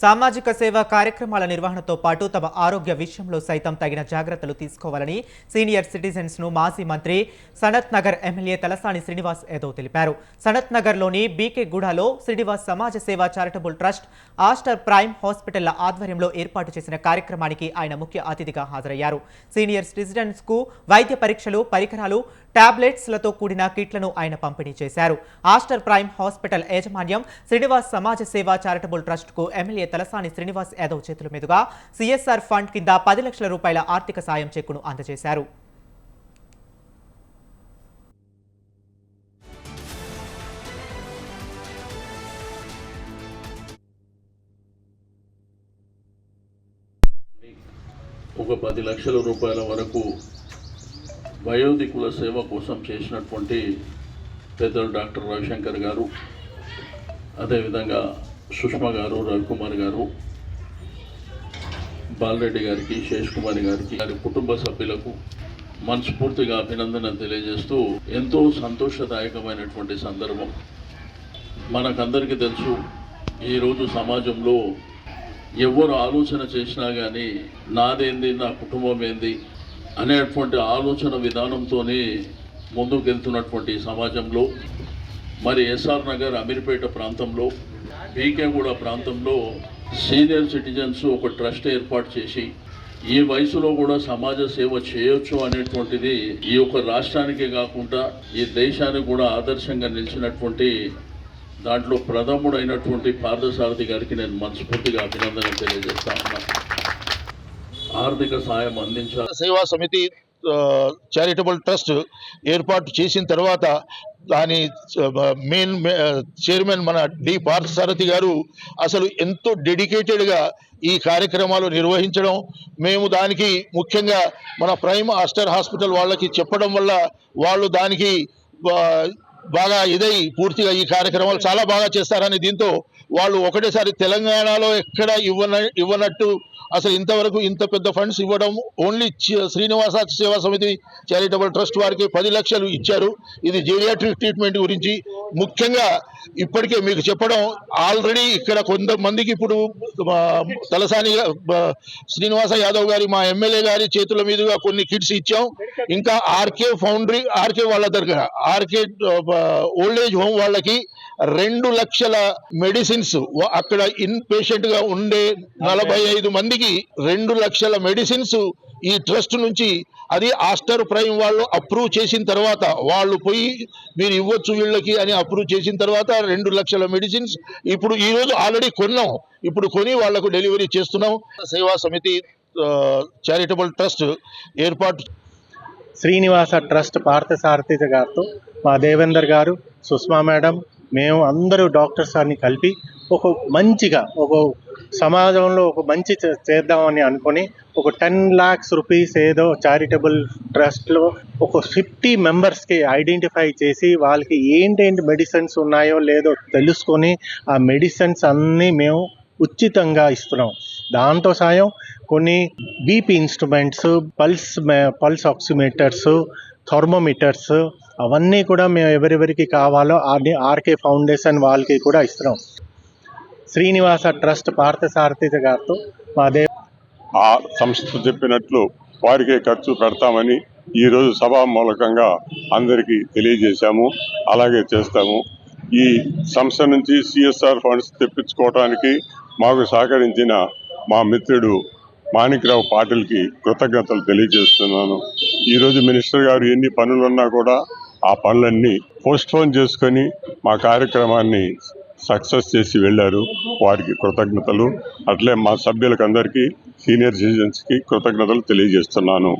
సామాజిక సేవా కార్యక్రమాల నిర్వహణతో పాటు తమ ఆరోగ్య విషయంలో సైతం తగిన జాగ్రత్తలు తీసుకోవాలని సీనియర్ సిటిజన్స్ ను మాజీ మంత్రి సనత్ నగర్ ఎమ్మెల్యే తలసాని శ్రీనివాస్ యాదవ్ తెలిపారు. సనత్ నగర్లోని బీకే గూడలో శ్రీనివాస్ సమాజ సేవా charitable trust Aster prime hospital ఆధ్వర్యంలో ఏర్పాటు చేసిన కార్యక్రమానికి ఆయన ముఖ్య అతిథిగా హాజరయ్యారు. సీనియర్ సిటిజన్స్ కు వైద్య పరీక్షలు, పరికరాలు, టాబ్లెట్స్లతో కూడిన కిట్లను ఆయన పంపిణీ చేశారు. ఆస్టర్ ప్రైమ్ హాస్పిటల్ యాజమాన్యం శ్రీనివాస్ సమాజ సేవా చారిటబుల్ ట్రస్ట్ కు ఎమ్మెల్యే తలసాని శ్రీనివాస్ యాదవ్ చేతుల మీదుగా సిఎస్ఆర్ ఫండ్ కింద 10 లక్షల రూపాయల ఆర్థిక సాయం చెక్కును అందజేశారు. ఒక 10 లక్షల రూపాయల వరకు వయోధికుల సేవ కోసం చేసినటువంటి పెద్దలు డాక్టర్ రవిశంకర్ గారు, అదేవిధంగా సుష్మా గారు, రవికుమార్ గారు, బాలరెడ్డి గారికి, శేష్ కుమార్ గారికి, వారి కుటుంబ సభ్యులకు మనస్ఫూర్తిగా అభినందన తెలియజేస్తూ, ఎంతో సంతోషదాయకమైనటువంటి సందర్భం. మనకందరికీ తెలుసు, ఈరోజు సమాజంలో ఎవరు ఆలోచన చేసినా కానీ నాదేంది, నా కుటుంబం ఏంది అనేటువంటి ఆలోచన విధానంతోనే ముందుకు వెళ్తున్నటువంటి సమాజంలో మరి ఎస్ఆర్ నగర్, అమీర్పేట ప్రాంతంలో, బీకేగూడ ప్రాంతంలో సీనియర్ సిటిజన్స్ ఒక ట్రస్ట్ ఏర్పాటు చేసి ఈ వయసులో కూడా సమాజ సేవ చేయొచ్చు అనేటువంటిది ఈ యొక్క రాష్ట్రానికే కాకుండా ఈ దేశానికి కూడా ఆదర్శంగా నిలిచినటువంటి దాంట్లో ప్రథముడైనటువంటి పార్థసారథి గారికి నేను మనస్ఫూర్తిగా అభినందన తెలియజేస్తా ఉన్నా. ఆర్థిక సాయం అందించాలి. సేవా సమితి చారిటబుల్ ట్రస్ట్ ఏర్పాటు చేసిన తర్వాత దాని మెయిన్ చైర్మన్ మన డి పార్థసారథి గారు అసలు ఎంతో డెడికేటెడ్గా ఈ కార్యక్రమాలు నిర్వహించడం, మేము దానికి ముఖ్యంగా మన ప్రైమ్ ఆస్టర్ హాస్పిటల్ వాళ్ళకి చెప్పడం వల్ల వాళ్ళు దానికి బాగా ఇదై పూర్తిగా ఈ కార్యక్రమాలు చాలా బాగా చేస్తారని దీంతో వాళ్ళు ఒకటేసారి తెలంగాణలో ఎక్కడ ఇవ్వనట్టు అసలు ఇంతవరకు ఇంత పెద్ద ఫండ్స్ ఇవ్వడం ఓన్లీ శ్రీనివాస సేవా సమితి చారిటబుల్ ట్రస్ట్ వారికి 10 లక్షలు ఇచ్చారు. ఇది జీరియాట్రిక్ ట్రీట్మెంట్ గురించి ముఖ్యంగా ఇప్పటికే మీకు చెప్పడం ఆల్రెడీ ఇక్కడ కొంతమందికి ఇప్పుడు తలసాని శ్రీనివాస యాదవ్ గారి మా ఎమ్మెల్యే గారి చేతుల మీదుగా కొన్ని కిట్స్ ఇచ్చాం. ఇంకా ఆర్కే వాళ్ళ దగ్గర ఆర్కే ఓల్డ్ ఏజ్ హోమ్ వాళ్ళకి 2 లక్షల మెడిసిన్స్, అక్కడ ఇన్ పేషెంట్ గా ఉండే 45 మందికి 2 లక్షల మెడిసిన్స్ ఈ ట్రస్ట్ నుంచి, అది ఆస్టర్ ప్రైమ్ వాళ్ళు అప్రూవ్ చేసిన తర్వాత, వాళ్ళు పోయి మీరు ఇవ్వచ్చు వీళ్ళకి అని అప్రూవ్ చేసిన తర్వాత 2 లక్షల మెడిసిన్స్ ఇప్పుడు ఈ రోజు ఆల్రెడీ కొన్నాం. ఇప్పుడు కొని వాళ్లకు డెలివరీ చేస్తున్నాం. సేవా సమితి చారిటబుల్ ట్రస్ట్ ఏర్పాటు శ్రీనివాస ట్రస్ట్ పార్థసారథి గారితో మా దేవేందర్ గారు, సుష్మా మేడం, మేము అందరూ డాక్టర్స్ అన్ని కలిపి ఒక మంచిగా ఒక సమాజంలో ఒక మంచి చేద్దామని అనుకొని ఒక 10 lakhs రూపీస్ ఏదో చారిటబుల్ ట్రస్ట్లో ఒక 50 మెంబర్స్కి ఐడెంటిఫై చేసి వాళ్ళకి ఏంటేంటి మెడిసిన్స్ ఉన్నాయో లేదో తెలుసుకొని ఆ మెడిసిన్స్ అన్నీ మేము ఉచితంగా ఇస్తున్నాం. దాంతో సాయం కొన్ని BP instruments, pulse oximeters, thermometers అవన్నీ కూడా మేము ఎవరెవరికి కావాలో అది ఆర్కే ఫౌండేషన్ వాళ్ళకి కూడా ఇస్తున్నాం. శ్రీనివాస ట్రస్ట్ పార్థసారథి గారితో ఆ సంస్థ చెప్పినట్లు వారికే ఖర్చు పెడతామని ఈరోజు సభా మూలకంగా అందరికీ తెలియజేశాము. అలాగే చేస్తాము. ఈ సంస్థ నుంచి సిఎస్ఆర్ ఫండ్స్ తెప్పించుకోవడానికి మాకు సహకరించిన మా మిత్రుడు మాణిక్రావు పాటిల్కి కృతజ్ఞతలు తెలియజేస్తున్నాను. ఈరోజు మినిస్టర్ గారు ఎన్ని పనులున్నా కూడా ఆ పనులన్నీ పోస్ట్పోన్ చేసుకొని మా కార్యక్రమాన్ని సక్సెస్ చేసి వెళ్ళారు. వారికి కృతజ్ఞతలు. అట్లే మా సభ్యులకు అందరికీ, సీనియర్ సిటిజన్స్కి కృతజ్ఞతలు తెలియజేస్తున్నాను.